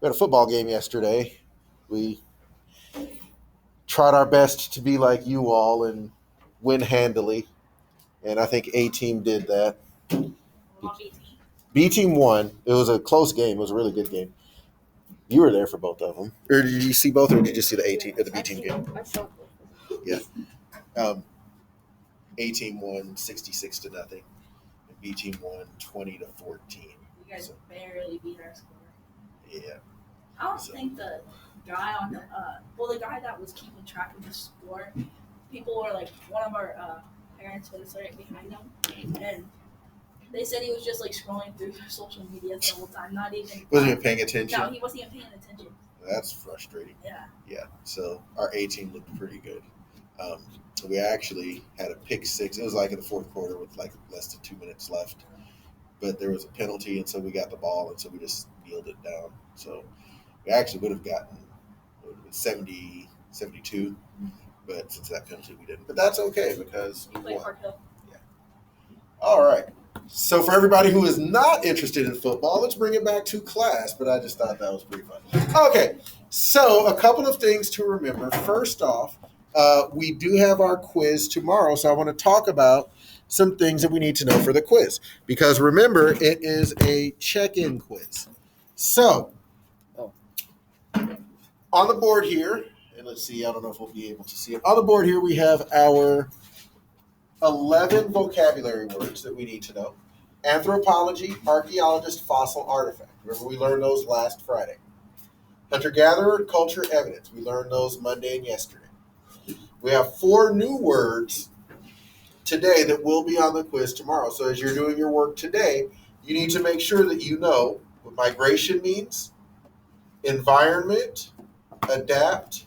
We had a football game yesterday. We tried our best to be like you all and win handily, and I think A team did that. B team won. It was a close game. It was a really good game. You were there for both of them, or did you see both, or did you just see the A team or the B team game? Yeah. Um, A team won 66 to nothing, and B team won 20-14. You guys barely beat our score. Yeah. I don't think the guy on the guy that was keeping track of the score, people were like, one of our parents was right behind him, and they said he was just like scrolling through social media the whole time, not even. Wasn't even paying attention. No, he wasn't even paying attention. That's frustrating. Yeah. Yeah. So our A team looked pretty good. We actually had a pick six. It was like in the fourth quarter with like less than 2 minutes left, but there was a penalty, and so we got the ball, and so we just kneeled it down. So we actually would have gotten 70, 72, but since that penalty, we didn't. But that's okay because we played Park Hill. Yeah. All right. So for everybody who is not interested in football, let's bring it back to class. But I just thought that was pretty fun. Okay. So a couple of things to remember. First off, we do have our quiz tomorrow. So I want to talk about some things that we need to know for the quiz. Because remember, it is a check-in quiz. So on the board here, and let's see, I don't know if we'll be able to see it. On the board here, we have our 11 vocabulary words that we need to know. Anthropology, archaeologist, fossil, artifact. Remember, we learned those last Friday. Hunter-gatherer, culture, evidence. We learned those Monday and yesterday. We have 4 new words today that will be on the quiz tomorrow. So as you're doing your work today, you need to make sure that you know what migration means, environment, adapt,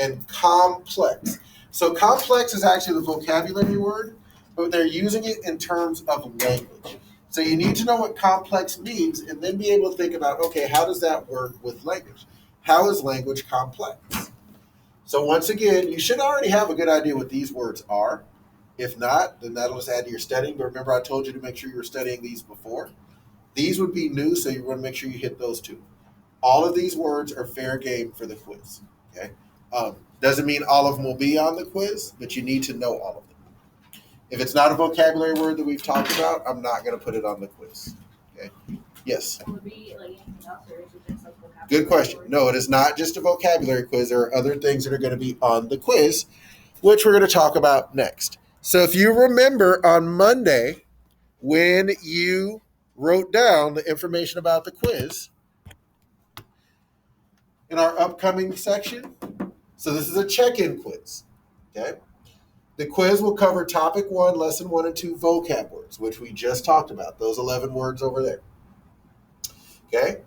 and complex. So complex is actually the vocabulary word, but they're using it in terms of language. So you need to know what complex means and then be able to think about, okay, how does that work with language? How is language complex? So once again, you should already have a good idea what these words are. If not, then that'll just add to your studying. But remember, I told you to make sure you were studying these before. These would be new, so you want to make sure you hit those 2. All of these words are fair game for the quiz. Okay. Doesn't mean all of them will be on the quiz, but you need to know all of them. If it's not a vocabulary word that we've talked about, I'm not going to put it on the quiz. Okay. Yes. Would it be like anything else, or is it just like vocabulary? Good question. No, it is not just a vocabulary quiz. There are other things that are going to be on the quiz, which we're going to talk about next. So if you remember on Monday, when you wrote down the information about the quiz in our upcoming section, so this is a check-in quiz, okay? The quiz will cover topic 1, lesson 1 and 2 vocab words, which we just talked about, those 11 words over there, okay?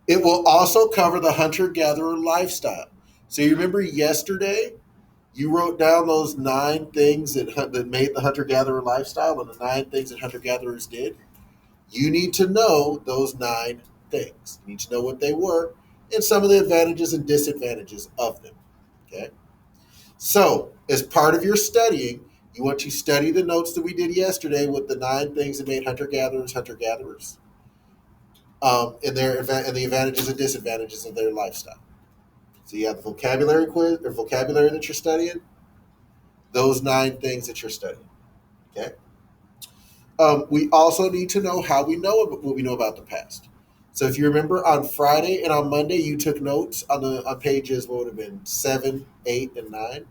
It will also cover the hunter-gatherer lifestyle. So you remember yesterday, you wrote down those 9 things that made the hunter-gatherer lifestyle and the 9 things that hunter-gatherers did. You need to know those 9 things. You need to know what they were and some of the advantages and disadvantages of them. Okay. So, as part of your studying, you want to study the notes that we did yesterday with the 9 things that made hunter-gatherers, and the advantages and disadvantages of their lifestyle. So you have the vocabulary quiz or vocabulary that you're studying, those 9 things that you're studying. Okay. We also need to know how we know what we know about the past. So if you remember on Friday and on Monday, you took notes on pages, what would have been 7, 8, and 9.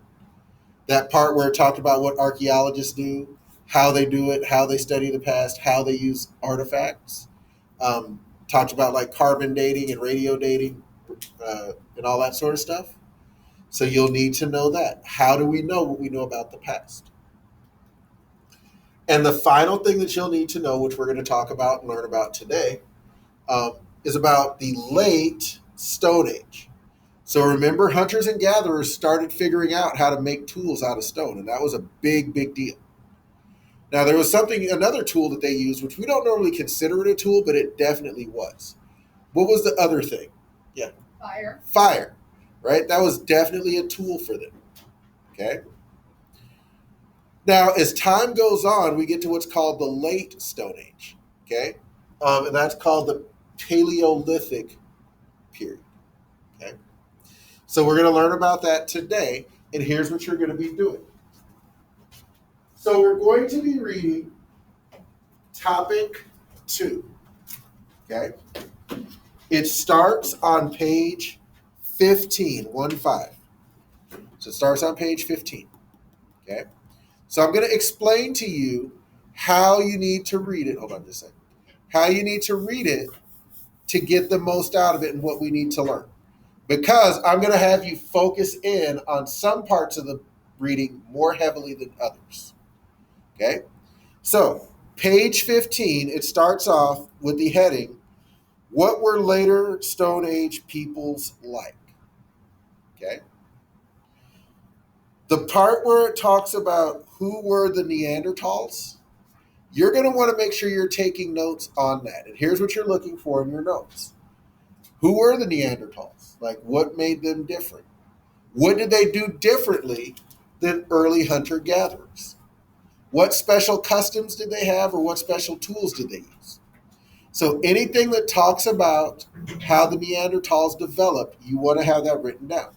That part where it talked about what archaeologists do, how they do it, how they study the past, how they use artifacts. Talked about like carbon dating and radio dating and all that sort of stuff. So you'll need to know that. How do we know what we know about the past? And the final thing that you'll need to know, which we're going to talk about and learn about today, is about the late Stone Age. So remember, hunters and gatherers started figuring out how to make tools out of stone, and that was a big, big deal. Now, there was another tool that they used, which we don't normally consider it a tool, but it definitely was. What was the other thing? Yeah. Fire, right? That was definitely a tool for them, okay? Now, as time goes on, we get to what's called the late Stone Age, okay? And that's called the Paleolithic period. Okay? So we're going to learn about that today, and here's what you're going to be doing. So we're going to be reading topic 2. Okay? It starts on page 15, 1-5. So it starts on page 15. Okay? So I'm going to explain to you how you need to read it. Hold on just a second. How you need to read it to get the most out of it and what we need to learn. Because I'm going to have you focus in on some parts of the reading more heavily than others. Okay? So, page 15, it starts off with the heading, What Were Later Stone Age Peoples Like? Okay? The part where it talks about who were the Neanderthals, you're going to want to make sure you're taking notes on that. And here's what you're looking for in your notes. Who were the Neanderthals? Like, what made them different? What did they do differently than early hunter-gatherers? What special customs did they have, or what special tools did they use? So anything that talks about how the Neanderthals developed, you want to have that written down.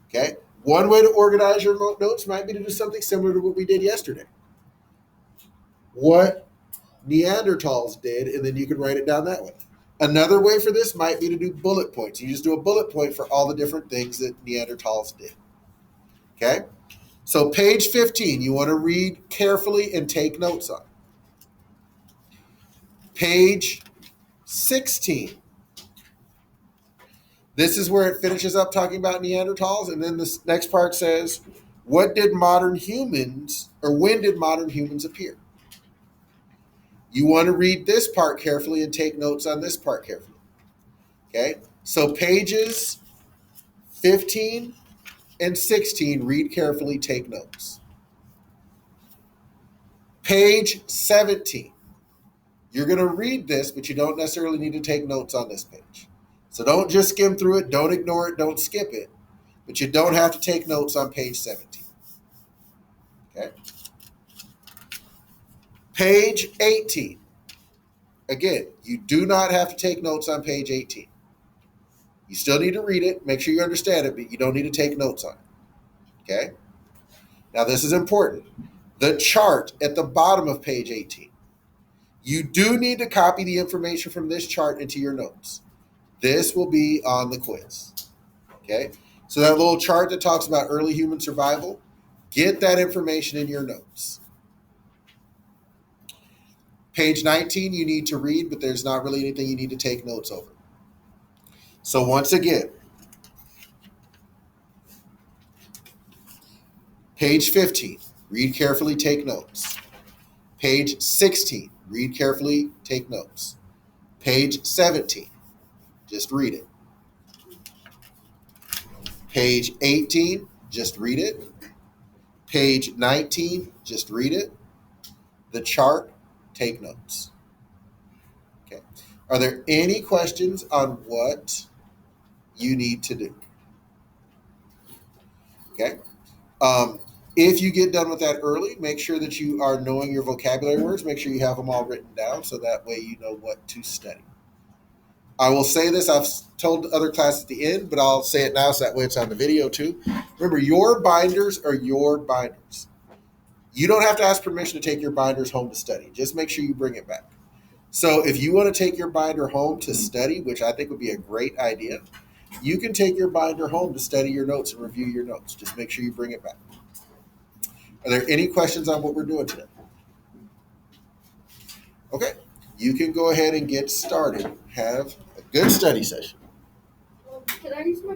Okay? One way to organize your notes might be to do something similar to what we did yesterday. What Neanderthals did, and then you can write it down that way. Another way for this might be to do bullet points. You just do a bullet point for all the different things that Neanderthals did. Okay? So page 15, you want to read carefully and take notes on. Page 16. This is where it finishes up talking about Neanderthals, and then this next part says, when did modern humans appear? You want to read this part carefully and take notes on this part carefully. Okay? So pages 15 and 16, read carefully, take notes. Page 17. You're going to read this, but you don't necessarily need to take notes on this page. So don't just skim through it, don't ignore it, don't skip it, but you don't have to take notes on page 17. Okay? Page 18. Again, you do not have to take notes on page 18. You still need to read it, make sure you understand it, but you don't need to take notes on it. Okay? Now this is important. The chart at the bottom of page 18. You do need to copy the information from this chart into your notes. This will be on the quiz. Okay? So that little chart that talks about early human survival, get that information in your notes. Page 19 you need to read, but there's not really anything you need to take notes over. So once again, page 15, read carefully, take notes. Page 16, read carefully, take notes. Page 17, just read it. Page 18, just read it. Page 19, just read it. The chart, take notes. Okay. Are there any questions on what you need to do? Okay. If you get done with that early, make sure that you are knowing your vocabulary words. Make sure you have them all written down so that way you know what to study. I will say this, I've told other classes at the end, but I'll say it now so that way it's on the video too. Remember, your binders are your binders. You don't have to ask permission to take your binders home to study. Just make sure you bring it back. So if you want to take your binder home to study, which I think would be a great idea, you can take your binder home to study your notes and review your notes. Just make sure you bring it back. Are there any questions on what we're doing today? Okay, you can go ahead and get started. Have a good study session. Can I use my